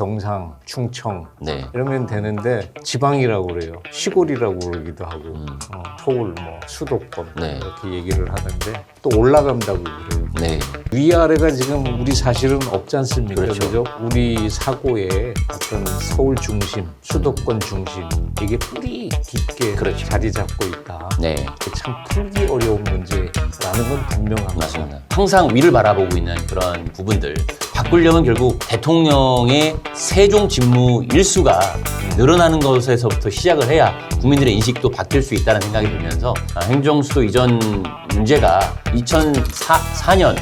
경상, 충청 네. 이러면 되는데 지방이라고 그래요. 시골이라고 그러기도 하고 서울, 뭐 수도권 네. 이렇게 얘기를 하는데 또 올라간다고 그래요. 네. 위아래가 지금 우리 사실은 없지 않습니까? 그렇죠. 그죠? 우리 사고에 어떤 서울 중심, 수도권 중심 이게 뿌리 깊게 그렇죠. 자리 잡고 있다. 네. 참 풀기 어려운 문제라는 건 분명합니다. 맞습니다. 항상 위를 바라보고 있는 그런 부분들 바꾸려면 결국 대통령의 세종 직무 일수가 늘어나는 것에서부터 시작을 해야 국민들의 인식도 바뀔 수 있다는 생각이 들면서 행정수도 이전 문제가 2004년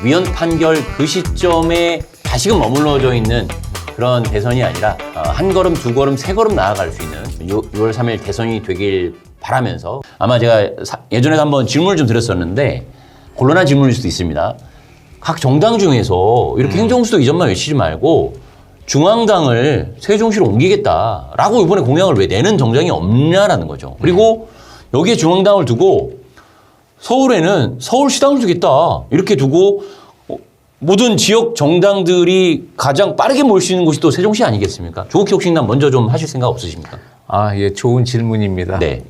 위헌 판결 그 시점에 다시금 머물러져 있는 그런 대선이 아니라 한 걸음, 두 걸음, 세 걸음 나아갈 수 있는 6월 3일 대선이 되길 바라면서 아마 제가 예전에도 한번 질문을 좀 드렸었는데 곤란한 질문일 수도 있습니다. 각 정당 중에서 이렇게 행정수도 이전만 외치지 말고 중앙당을 세종시로 옮기겠다라고 이번에 공약을 왜 내는 정당이 없냐라는 거죠. 그리고 여기에 중앙당을 두고 서울에는 서울시당을 두겠다 이렇게 두고 모든 지역 정당들이 가장 빠르게 모일 수 있는 곳이 또 세종시 아니겠습니까? 조국혁신당 먼저 좀 하실 생각 없으십니까? 아, 예, 좋은 질문입니다. 네.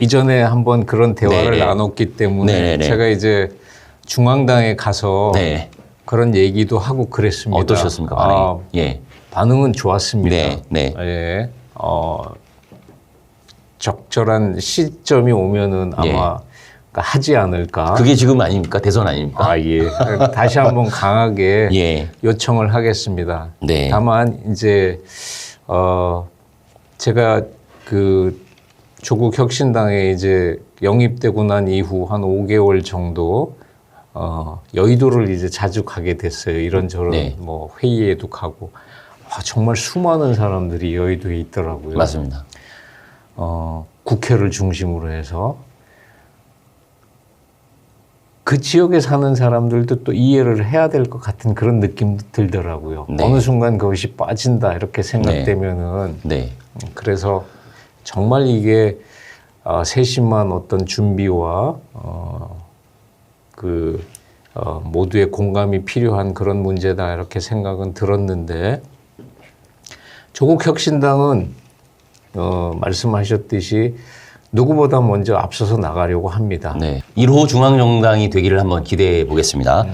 이전에 한번 그런 대화를 네네. 나눴기 때문에 네네네. 제가 이제 중앙당에 가서 네. 그런 얘기도 하고 그랬습니다. 어떠셨습니까? 반응이? 예. 반응은 좋았습니다. 네, 네. 예, 적절한 시점이 오면은 아마 하지 않을까. 그게 지금 아닙니까? 대선 아닙니까? 아, 예. 다시 한번 강하게 예. 요청을 하겠습니다. 네. 다만 이제 제가 그 조국 혁신당에 이제 영입되고 난 이후 한 5개월 정도 여의도를 이제 자주 가게 됐어요. 이런저런 네. 뭐 회의에도 가고 정말 수많은 사람들이 여의도에 있더라고요. 맞습니다. 국회를 중심으로 해서 그 지역에 사는 사람들도 또 이해를 해야 될 것 같은 그런 느낌도 들더라고요. 네. 어느 순간 그것이 빠진다 이렇게 생각되면은 네. 그래서 정말 이게 세심한 어떤 준비와 모두의 공감이 필요한 그런 문제다 이렇게 생각은 들었는데 조국 혁신당은 말씀하셨듯이 누구보다 먼저 앞서서 나가려고 합니다. 네. 1호 중앙정당이 되기를 한번 기대해 보겠습니다.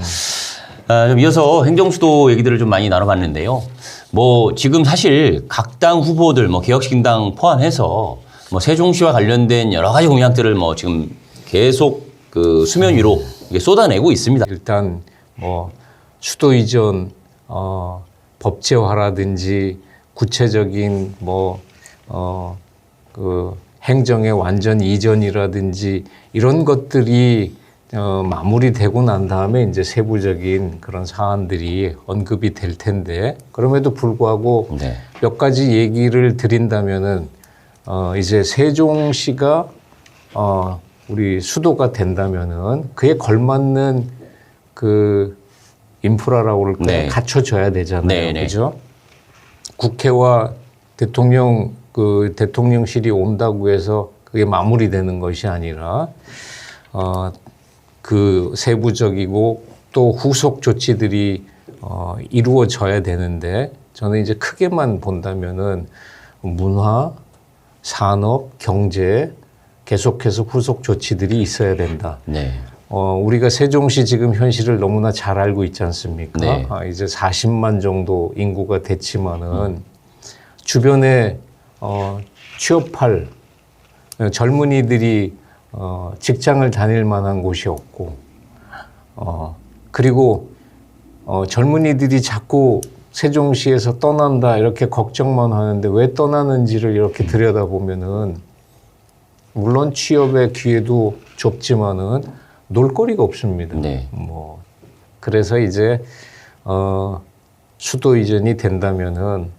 좀 이어서 행정수도 얘기들을 좀 많이 나눠봤는데요. 뭐 지금 사실 각 당 후보들, 뭐 개혁신당 포함해서 뭐 세종시와 관련된 여러 가지 공약들을 뭐 지금 계속 그 수면 위로 이게 쏟아내고 있습니다. 일단 뭐 수도 이전, 법제화라든지 구체적인 행정의 완전 이전이라든지 이런 것들이 마무리되고 난 다음에 이제 세부적인 그런 사안들이 언급이 될 텐데 그럼에도 불구하고 네. 몇 가지 얘기를 드린다면은 이제 세종시가 우리 수도가 된다면은 그에 걸맞는 그 인프라라고 그럴까요? 네. 갖춰져야 되잖아요. 네네. 그렇죠? 국회와 대통령실이 온다고 해서 그게 마무리되는 것이 아니라 그 세부적이고 또 후속 조치들이 이루어져야 되는데 저는 이제 크게만 본다면은 문화, 산업, 경제 계속해서 후속 조치들이 있어야 된다. 네. 우리가 세종시 지금 현실을 너무나 잘 알고 있지 않습니까? 네. 이제 40만 정도 인구가 됐지만은 주변에 취업할 젊은이들이 직장을 다닐 만한 곳이 없고 그리고 젊은이들이 자꾸 세종시에서 떠난다 이렇게 걱정만 하는데 왜 떠나는지를 이렇게 들여다보면은 물론 취업의 기회도 좁지만은 놀거리가 없습니다. 네. 그래서 이제 수도 이전이 된다면은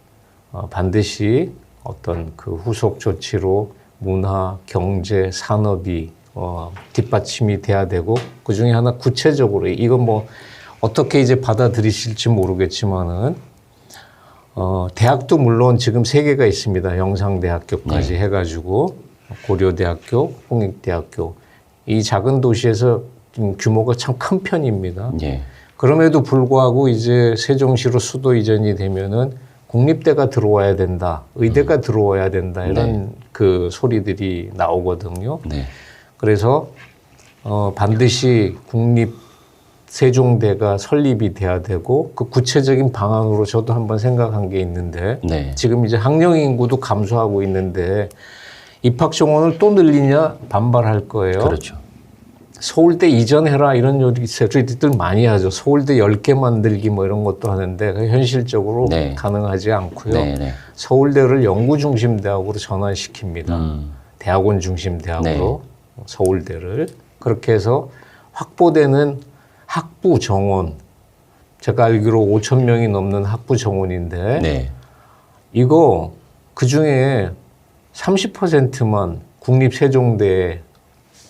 반드시 어떤 그 후속 조치로 문화, 경제, 산업이 뒷받침이 돼야 되고 그 중에 하나 구체적으로 이건 뭐 어떻게 이제 받아들이실지 모르겠지만은 대학도 물론 지금 3개가 있습니다. 영상대학교까지 해가지고 고려대학교, 홍익대학교 이 작은 도시에서 규모가 참 큰 편입니다. 네. 그럼에도 불구하고 이제 세종시로 수도 이전이 되면은 국립대가 들어와야 된다, 의대가 들어와야 된다 이런 그 소리들이 나오거든요. 네. 그래서 반드시 국립 세종대가 설립이 돼야 되고 그 구체적인 방안으로 저도 한번 생각한 게 있는데 네. 지금 지금 이제 학령 인구도 감소하고 있는데 입학 정원을 또 늘리냐 반발할 거예요. 그렇죠. 서울대 이전해라 이런 소리들 많이 하죠. 서울대 10개 만들기 뭐 이런 것도 하는데 현실적으로 네. 가능하지 않고요. 네, 네. 서울대를 연구 중심 대학으로 전환시킵니다. 대학원 중심 대학으로 서울대를 그렇게 해서 확보되는 학부 정원 제가 알기로 5천 명이 넘는 학부 정원인데 네. 이거 그 중에 30%만 국립세종대에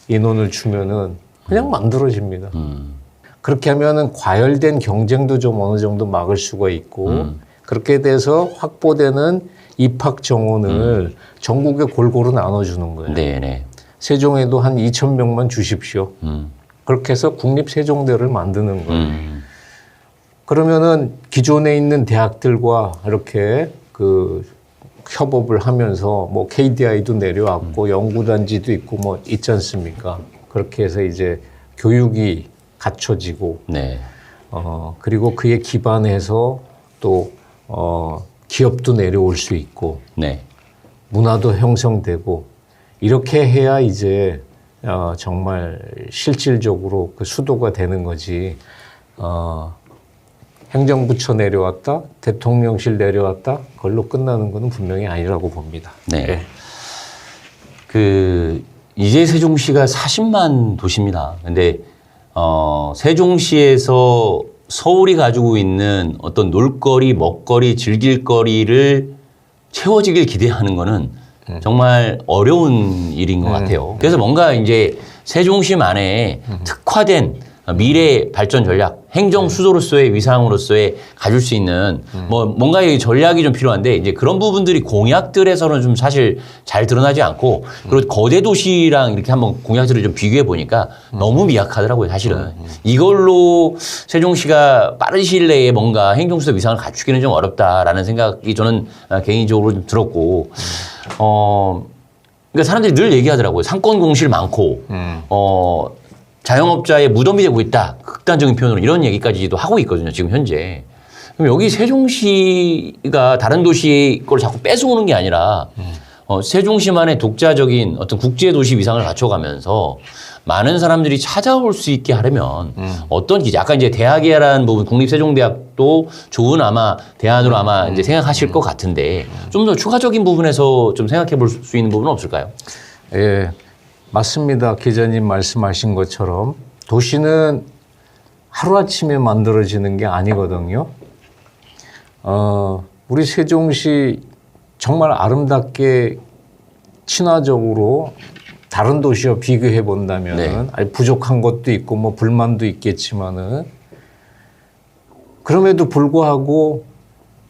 인원을 주면은 그냥 만들어집니다. 그렇게 하면은 과열된 경쟁도 좀 어느 정도 막을 수가 있고 그렇게 돼서 확보되는 입학 정원을 전국에 골고루 나눠주는 거예요. 네, 네. 세종에도 한 2,000명만 주십시오. 그렇게 해서 국립세종대를 만드는 거예요. 그러면은 기존에 있는 대학들과 이렇게 그 협업을 하면서 뭐 KDI도 내려왔고 연구단지도 있고 뭐 있지 않습니까? 그렇게 해서 이제 교육이 갖춰지고 네. 그리고 그에 기반해서 또 기업도 내려올 수 있고 네. 문화도 형성되고 이렇게 해야 이제 정말 실질적으로 그 수도가 되는 거지. 행정부처 내려왔다, 대통령실 내려왔다, 그걸로 끝나는 거는 분명히 아니라고 봅니다. 네. 네. 이제 세종시가 40만 도시입니다. 근데 세종시에서 서울이 가지고 있는 어떤 놀거리, 먹거리, 즐길거리를 채워지길 기대하는 거는 정말 어려운 일인 것 같아요. 그래서 뭔가 이제 세종시만의 특화된 미래 발전 전략, 행정 수도로서의 위상으로서의 가질 수 있는 뭐 뭔가의 전략이 좀 필요한데 이제 그런 부분들이 공약들에서는 좀 사실 잘 드러나지 않고 그리고 거대 도시랑 이렇게 한번 공약들을 좀 비교해 보니까 너무 미약하더라고요, 사실은. 이걸로 세종시가 빠른 시일 내에 뭔가 행정 수도 위상을 갖추기는 좀 어렵다라는 생각이 저는 개인적으로 좀 들었고, 그러니까 사람들이 늘 얘기하더라고요. 상권 공실 많고, 자영업자의 무덤이 되고 있다. 극단적인 표현으로 이런 얘기까지도 하고 있거든요. 지금 현재. 그럼 여기 세종시가 다른 도시 걸 자꾸 뺏어오는 게 아니라 세종시만의 독자적인 어떤 국제도시 위상을 갖춰가면서 많은 사람들이 찾아올 수 있게 하려면 어떤 기제, 아까 이제 대학이라는 부분, 국립세종대학도 좋은 아마 대안으로 아마 이제 생각하실 것 같은데 좀 더 추가적인 부분에서 좀 생각해 볼 수 있는 부분은 없을까요? 예. 맞습니다. 기자님 말씀하신 것처럼 도시는 하루아침에 만들어지는 게 아니거든요. 우리 세종시 정말 아름답게 친화적으로 다른 도시와 비교해 본다면 네. 아니 부족한 것도 있고 뭐 불만도 있겠지만은 그럼에도 불구하고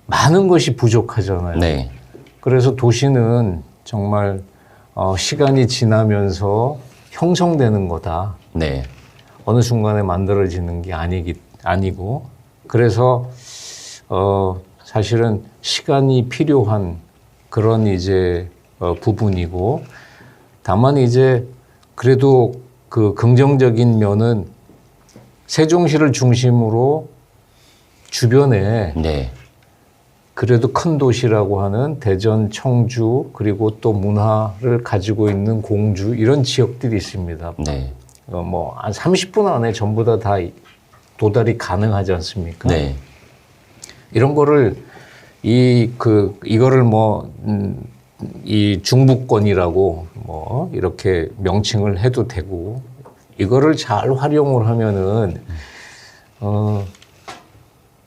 많은 것이 부족하잖아요. 네. 그래서 도시는 정말 시간이 지나면서 형성되는 거다. 네. 어느 순간에 만들어지는 게 아니고 그래서 사실은 시간이 필요한 그런 이제 부분이고 다만 이제 그래도 그 긍정적인 면은 세종시를 중심으로 주변에 네. 그래도 큰 도시라고 하는 대전, 청주 그리고 또 문화를 가지고 있는 공주 이런 지역들이 있습니다. 네. 뭐 한 30분 안에 전부 다 도달이 가능하지 않습니까? 네. 이런 거를 이거를 뭐 이 중부권이라고 뭐 이렇게 명칭을 해도 되고 이거를 잘 활용을 하면은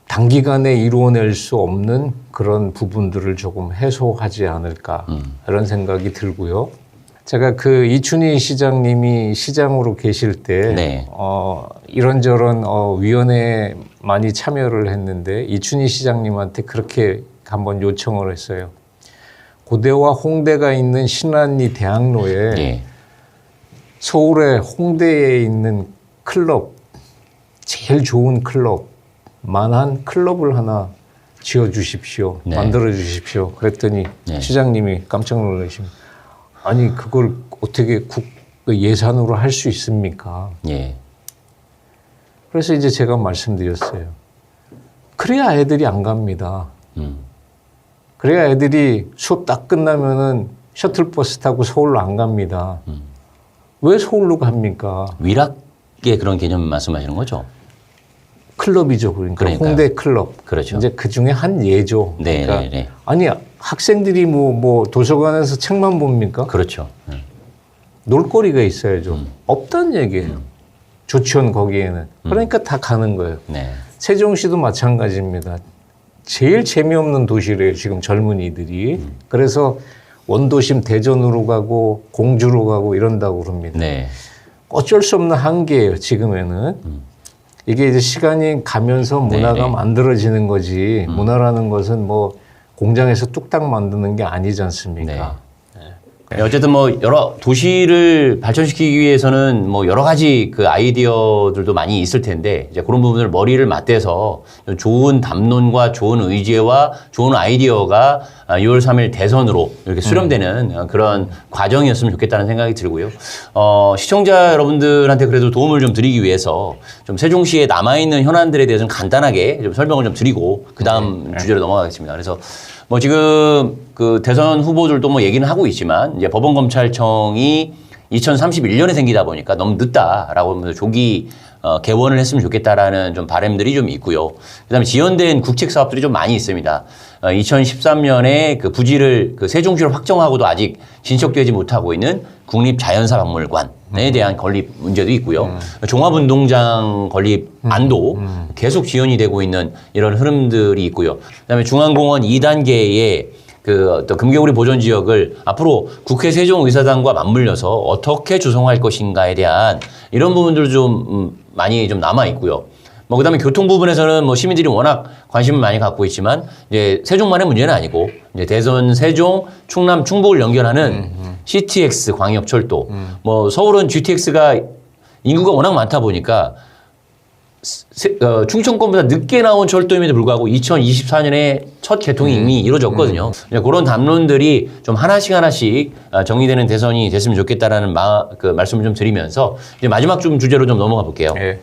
단기간에 이루어낼 수 없는 그런 부분들을 조금 해소하지 않을까 이런 생각이 들고요. 제가 그 이춘희 시장님이 시장으로 계실 때 네. 이런저런 위원회에 많이 참여를 했는데 이춘희 시장님한테 그렇게 한번 요청을 했어요. 고대와 홍대가 있는 신안리 대학로에 네. 서울의 홍대에 있는 클럽, 제일 좋은 클럽 만한 클럽을 하나 지어 주십시오. 네. 만들어 주십시오. 그랬더니 네. 시장님이 깜짝 놀라시면 아니 그걸 어떻게 국 예산으로 할 수 있습니까? 예. 그래서 이제 제가 말씀드렸어요. 그래야 애들이 안 갑니다. 그래야 애들이 수업 딱 끝나면은 셔틀버스 타고 서울로 안 갑니다. 왜 서울로 갑니까? 위락의 그런 개념 말씀하시는 거죠? 클럽이죠. 그러니까 그러니까요. 홍대 클럽. 그렇죠. 이제 그 중에 한 예죠. 네, 그러니까 네, 네. 아니 학생들이 뭐 도서관에서 책만 봅니까? 그렇죠. 놀거리가 있어야죠. 없다는 얘기예요. 조치원 거기에는. 그러니까 다 가는 거예요. 네. 세종시도 마찬가지입니다. 제일 재미없는 도시래요. 지금 젊은이들이. 그래서 원도심 대전으로 가고 공주로 가고 이런다고 그럽니다. 네. 어쩔 수 없는 한계예요. 지금에는. 이게 이제 시간이 가면서 문화가 네. 만들어지는 거지. 문화라는 것은 뭐 공장에서 뚝딱 만드는 게 아니지 않습니까? 네, 어쨌든 뭐 여러 도시를 발전시키기 위해서는 뭐 여러 가지 그 아이디어들도 많이 있을 텐데 이제 그런 부분을 머리를 맞대서 좋은 담론과 좋은 의지와 좋은 아이디어가 6월 3일 대선으로 이렇게 수렴되는 그런 과정이었으면 좋겠다는 생각이 들고요. 시청자 여러분들한테 그래도 도움을 좀 드리기 위해서 좀 세종시에 남아있는 현안들에 대해서는 간단하게 좀 설명을 좀 드리고 그 다음 주제로 넘어가겠습니다. 그래서 뭐 지금 그 대선 후보들도 뭐 얘기는 하고 있지만 이제 법원검찰청이 2031년에 생기다 보니까 너무 늦다라고 하면서 조기 개원을 했으면 좋겠다라는 좀 바람들이 좀 있고요. 그다음에 지연된 국책 사업들이 좀 많이 있습니다. 2013년에 그 부지를 그 세종시로 확정하고도 아직 진척되지 못하고 있는 국립자연사박물관에 대한 건립 문제도 있고요. 종합운동장 건립 안도 계속 지연이 되고 있는 이런 흐름들이 있고요. 그다음에 중앙공원 2단계의 그 어떤 금개구리 보존 지역을 앞으로 국회 세종의사당과 맞물려서 어떻게 조성할 것인가에 대한 이런 부분들 좀 많이 좀 남아 있고요. 뭐 그다음에 교통 부분에서는 뭐 시민들이 워낙 관심을 많이 갖고 있지만 이제 세종만의 문제는 아니고 이제 대전, 세종, 충남, 충북을 연결하는 CTX 광역철도. 뭐 서울은 GTX가 인구가 워낙 많다 보니까 충청권보다 늦게 나온 철도임에도 불구하고 2024년에 첫 개통이 이미 이루어졌거든요. 그런 담론들이 좀 하나씩 정리되는 대선이 됐으면 좋겠다라는 그 말씀을 좀 드리면서 이제 마지막 좀 주제로 좀 넘어가 볼게요. 네.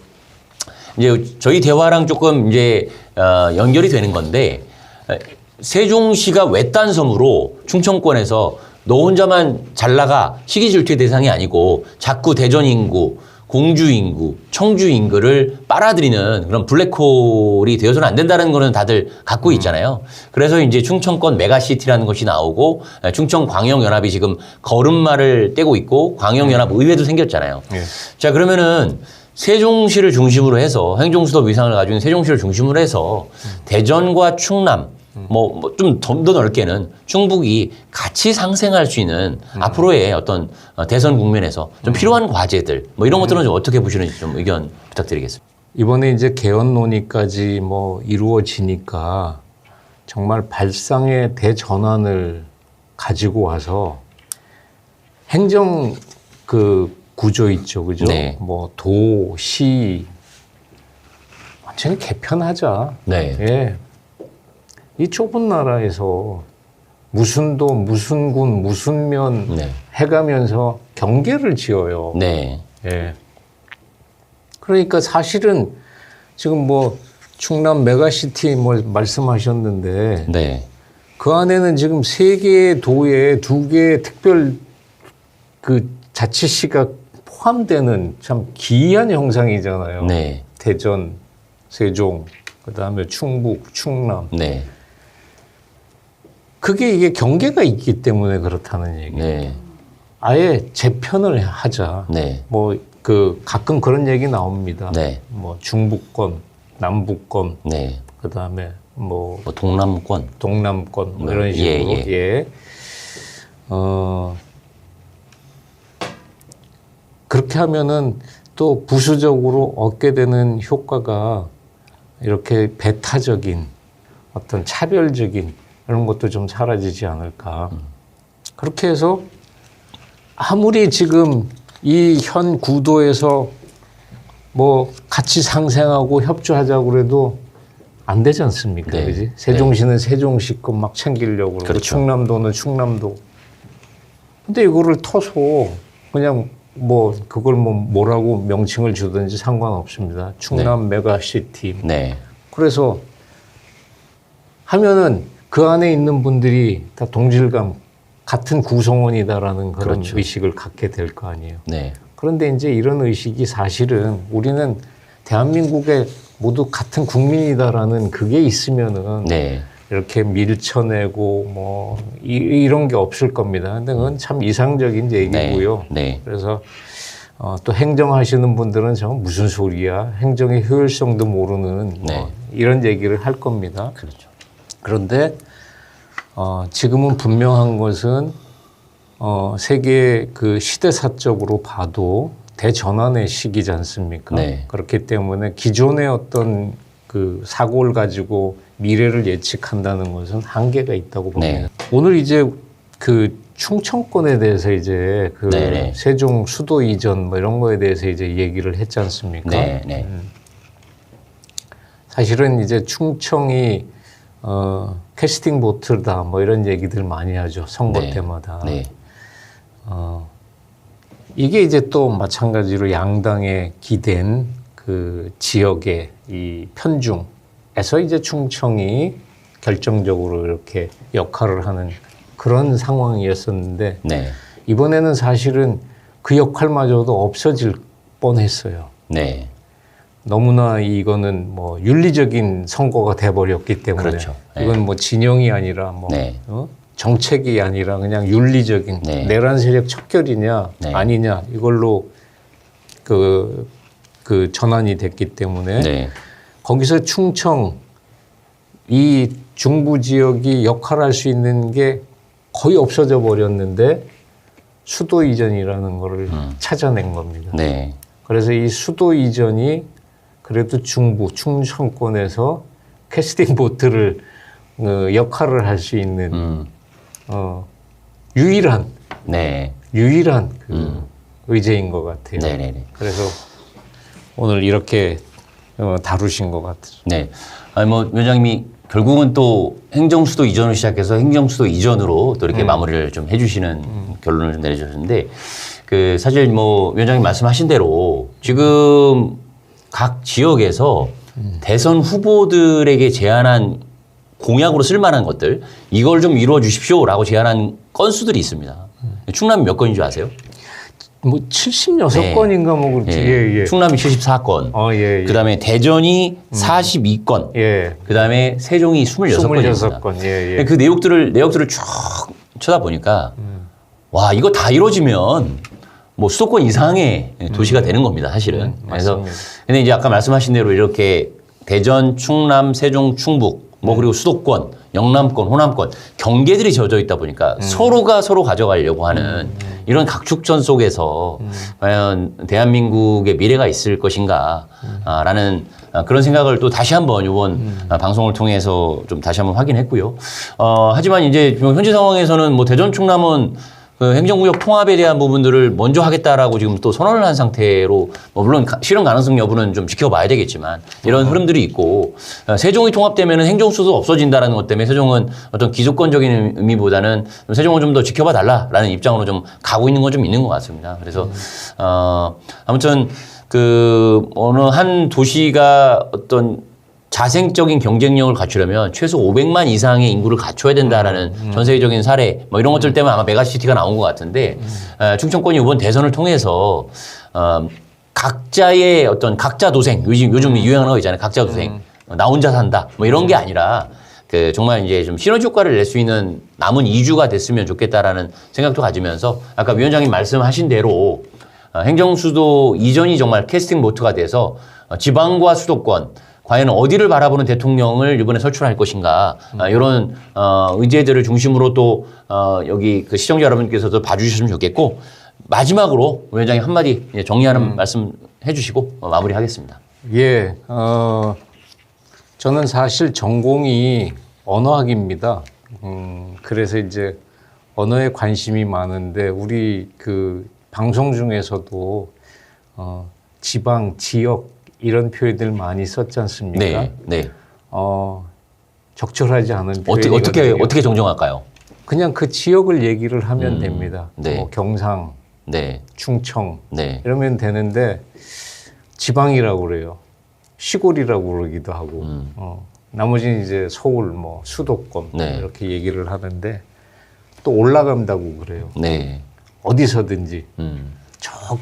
이제 저희 대화랑 조금 이제 연결이 되는 건데 세종시가 외딴 섬으로 충청권에서 너 혼자만 잘 나가 시기 질투의 대상이 아니고 자꾸 대전 인구, 공주 인구, 청주 인구를 빨아들이는 그런 블랙홀이 되어서는 안 된다는 거는 다들 갖고 있잖아요. 그래서 이제 충청권 메가시티라는 것이 나오고 충청광역연합이 지금 걸음마를 떼고 있고 광역연합의회도 생겼잖아요. 네. 자, 그러면은 세종시를 중심으로 해서 행정수도 위상을 가지고 있는 세종시를 중심으로 해서 대전과 충남 뭐 좀 더 넓게는 충북이 같이 상생할 수 있는 앞으로의 어떤 대선 국면에서 좀 필요한 과제들 뭐 이런 것들은 좀 어떻게 보시는지 좀 의견 부탁드리겠습니다. 이번에 이제 개헌 논의까지 뭐 이루어지니까 정말 발상의 대전환을 가지고 와서 행정 그 구조 있죠, 그죠? 네. 뭐 도, 시 완전히 개편하자. 네. 예. 이 좁은 나라에서 무슨 도, 무슨 군, 무슨 면 네. 해가면서 경계를 지어요. 네. 예. 그러니까 사실은 지금 뭐 충남 메가시티 뭐 말씀하셨는데 네. 그 안에는 지금 3개의 도에 2개의 특별 그 자치시가 포함되는 참 기이한 형상이잖아요. 네. 대전, 세종, 그다음에 충북, 충남. 네. 그게 이게 경계가 있기 때문에 그렇다는 얘기예요. 네. 아예 재편을 하자. 네. 뭐 그 가끔 그런 얘기 나옵니다. 네. 뭐 중부권, 남부권, 네. 그다음에 뭐 뭐 동남권. 동남권 뭐 네. 이런 식으로 예, 예. 그렇게 하면은 또 부수적으로 얻게 되는 효과가 이렇게 배타적인 어떤 차별적인 이런 것도 좀 사라지지 않을까. 그렇게 해서 아무리 지금 이 현 구도에서 뭐 같이 상생하고 협조하자고 그래도 안 되지 않습니까? 네. 그지? 세종시는 세종시 것 막 챙기려고 그러고 그렇죠. 충남도는 충남도. 근데 이거를 터서 그냥 뭐 그걸 뭐 뭐라고 명칭을 주든지 상관없습니다. 충남 메가시티. 네. 그래서 하면은 그 안에 있는 분들이 다 동질감 같은 구성원이다라는 그런 그렇죠. 의식을 갖게 될 거 아니에요. 네. 그런데 이제 이런 의식이 사실은 우리는 대한민국에 모두 같은 국민이다라는 그게 있으면은 네. 이렇게 밀쳐내고 뭐 이런 게 없을 겁니다. 근데 그건 참 이상적인 얘기고요. 네. 그래서 또 행정하시는 분들은 저 무슨 소리야? 행정의 효율성도 모르는 뭐 네. 이런 얘기를 할 겁니다. 그렇죠. 그런데 지금은 분명한 것은 세계 그 시대사적으로 봐도 대전환의 시기지 않습니까? 네. 그렇기 때문에 기존의 어떤 그 사고를 가지고 미래를 예측한다는 것은 한계가 있다고 봅니다. 네. 오늘 이제 그 충청권에 대해서 이제 그 네네. 세종 수도 이전 뭐 이런 거에 대해서 이제 얘기를 했지 않습니까? 네. 네. 사실은 이제 충청이 캐스팅 보트다 뭐 이런 얘기들 많이 하죠. 선거 네. 때마다. 네. 이게 이제 또 마찬가지로 양당에 기댄 그 지역의 이 편중에서 이제 충청이 결정적으로 이렇게 역할을 하는 그런 상황이었었는데 네. 이번에는 사실은 그 역할마저도 없어질 뻔했어요. 네. 너무나 이거는 뭐 윤리적인 선거가 돼버렸기 때문에 그렇죠. 네. 이건 뭐 진영이 아니라 뭐 네. 정책이 아니라 그냥 윤리적인 네. 내란 세력 척결이냐 네. 아니냐 이걸로 그 전환이 됐기 때문에 네. 거기서 충청 이 중부 지역이 역할할 수 있는 게 거의 없어져 버렸는데 수도 이전이라는 거를 찾아낸 겁니다. 네. 그래서 이 수도 이전이 그래도 중부 충청권에서 캐스팅 보트를 역할을 할 수 있는 유일한 네. 그 의제인 것 같아요. 네네네. 그래서 오늘 이렇게 다루신 것 같아요. 네. 아니 뭐 위원장님이 결국은 또 행정수도 이전을 시작해서 행정수도 이전으로 또 이렇게 마무리를 좀 해주시는 결론을 좀 내려주셨는데 그 사실 뭐 위원장님 말씀하신 대로 지금 각 지역에서 대선 후보들에게 제안한 공약으로 쓸만한 것들 이걸 좀 이루어 주십시오라고 제안한 건수들이 있습니다. 충남이 몇 건인 줄 아세요? 뭐 76건인가 뭐 그렇지. 예. 예. 충남이 74건. 예. 그다음에 대전이 42건. 예. 그다음에 세종이 26건입니다. 26건. 예. 그 내역들을 쭉 쳐다보니까 와 이거 다 이루어지면 뭐 수도권 이상의 도시가 되는 겁니다, 사실은. 그래서 맞습니다. 근데 이제 아까 말씀하신 대로 이렇게 대전, 충남, 세종, 충북 뭐 그리고 수도권, 영남권, 호남권 경계들이 져져 있다 보니까 서로가 서로 가져가려고 하는 이런 각축전 속에서 과연 대한민국의 미래가 있을 것인가 라는 그런 생각을 또 다시 한번 이번 방송을 통해서 좀 다시 한번 확인했고요. 하지만 이제 현재 상황에서는 뭐 대전, 충남은 그 행정구역 통합에 대한 부분들을 먼저 하겠다라고 지금 또 선언을 한 상태로 뭐 물론 실현 가능성 여부는 좀 지켜봐야 되겠지만 이런 흐름들이 있고 세종이 통합되면은 행정수도 없어진다라는 것 때문에 세종은 어떤 기득권적인 의미보다는 세종을 좀 더 지켜봐 달라라는 입장으로 좀 가고 있는 건 좀 있는 것 같습니다. 그래서 아무튼 그 어느 한 도시가 어떤 자생적인 경쟁력을 갖추려면 최소 500만 이상의 인구를 갖춰야 된다라는 전 세계적인 사례 뭐 이런 것들 때문에 아마 메가시티가 나온 것 같은데 충청권이 이번 대선을 통해서 각자의 어떤 각자 도생 요즘 유행하는 거 있잖아요. 각자 도생 나 혼자 산다 뭐 이런 게 아니라 그 정말 이제 좀 시너지 효과를 낼 수 있는 남은 이주가 됐으면 좋겠다라는 생각도 가지면서 아까 위원장님 말씀하신 대로 행정수도 이전이 정말 캐스팅 보트가 돼서 지방과 수도권 과연 어디를 바라보는 대통령을 이번에 설출할 것인가 이런 의제들을 중심으로 또 여기 그 시청자 여러분께서도 봐주셨으면 좋겠고 마지막으로 위원장님 한마디 정리하는 말씀 해주시고 마무리하겠습니다. 예, 저는 사실 전공이 언어학입니다. 그래서 이제 언어에 관심이 많은데 우리 그 방송 중에서도 지방, 지역 이런 표현들 많이 썼지 않습니까? 네. 적절하지 않은 표현이거든요. 어떻게 정정할까요? 그냥 그 지역을 얘기를 하면 됩니다. 네. 뭐 경상, 네. 충청 네. 이러면 되는데 지방이라고 그래요. 시골이라고 그러기도 하고 나머지는 이제 서울, 뭐 수도권 네. 이렇게 얘기를 하는데 또 올라간다고 그래요. 네. 어디서든지 저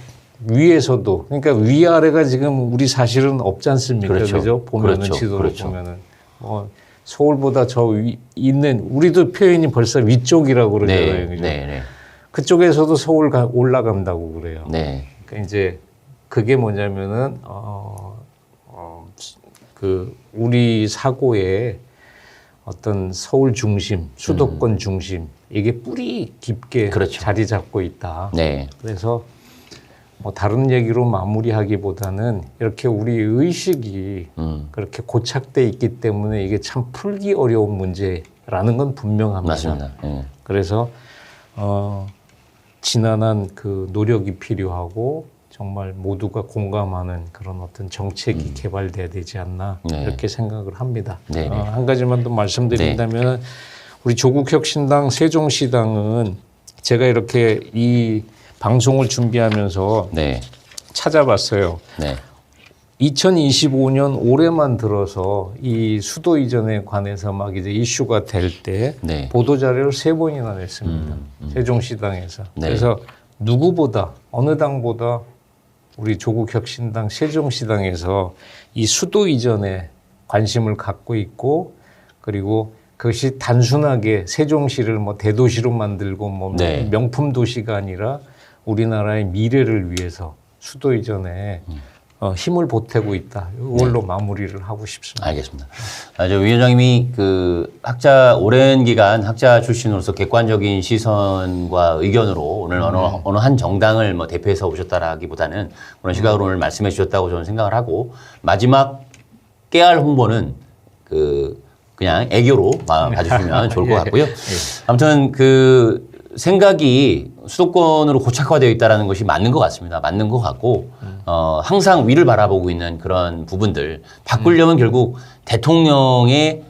위에서도 그러니까 위아래가 지금 우리 사실은 없지 않습니까? 그렇죠. 그죠? 보면은 그렇죠. 지도로 그렇죠. 보면은 서울보다 저 위 있는 우리도 표현이 벌써 위쪽이라고 그러잖아요. 네. 그죠? 네. 네. 그쪽에서도 서울 올라간다고 그래요. 네. 그러니까 이제 그게 뭐냐면은 그 우리 사고의 어떤 서울 중심, 수도권 중심 이게 뿌리 깊게 그렇죠. 자리 잡고 있다. 네. 그래서 뭐 다른 얘기로 마무리하기보다는 이렇게 우리 의식이 그렇게 고착돼 있기 때문에 이게 참 풀기 어려운 문제라는 건 분명합니다. 맞습니다. 네. 그래서 지난한 그 노력이 필요하고 정말 모두가 공감하는 그런 어떤 정책이 개발돼야 되지 않나 네. 이렇게 생각을 합니다. 네. 한 가지만 더 말씀드린다면 우리 조국혁신당 세종시당은 제가 이렇게 이 방송을 준비하면서 네. 찾아봤어요. 네. 2025년 올해만 들어서 이 수도 이전에 관해서 막 이제 이슈가 될 때 네. 보도 자료를 3번이나 냈습니다. 세종시당에서. 네. 그래서 누구보다 어느 당보다 우리 조국혁신당 세종시당에서 이 수도 이전에 관심을 갖고 있고 그리고 그것이 단순하게 세종시를 뭐 대도시로 만들고 뭐 네. 명품 도시가 아니라 우리나라의 미래를 위해서 수도 이전에 힘을 보태고 있다. 이걸로 마무리를 하고 싶습니다. 알겠습니다. 저 위원장님이 그 오랜 기간 학자 출신으로서 객관적인 시선과 의견으로 오늘 어느 한 정당을 뭐 대표해서 오셨다라기보다는 그런 시각으로 오늘 말씀해 주셨다고 저는 생각을 하고 마지막 깨알 홍보는 그냥 애교로 봐주시면 좋을 것 같고요. 아무튼 그 생각이 수도권으로 고착화되어 있다는 것이 맞는 것 같습니다. 맞는 것 같고 항상 위를 바라보고 있는 그런 부분들 바꾸려면 결국 대통령의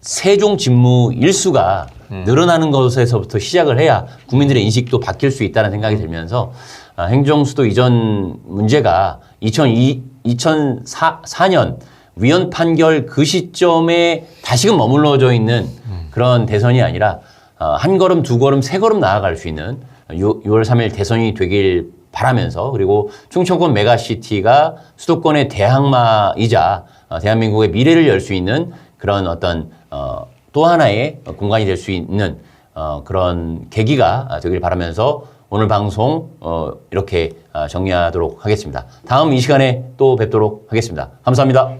세종 직무 일수가 늘어나는 것에서부터 시작을 해야 국민들의 인식도 바뀔 수 있다는 생각이 들면서 행정수도 이전 문제가 2004년 위헌 판결 그 시점에 다시금 머물러져 있는 그런 대선이 아니라 한 걸음, 두 걸음, 세 걸음 나아갈 수 있는 6월 3일 대선이 되길 바라면서 그리고 충청권 메가시티가 수도권의 대항마이자 대한민국의 미래를 열 수 있는 그런 어떤 또 하나의 공간이 될 수 있는 그런 계기가 되길 바라면서 오늘 방송 이렇게 정리하도록 하겠습니다. 다음 이 시간에 또 뵙도록 하겠습니다. 감사합니다.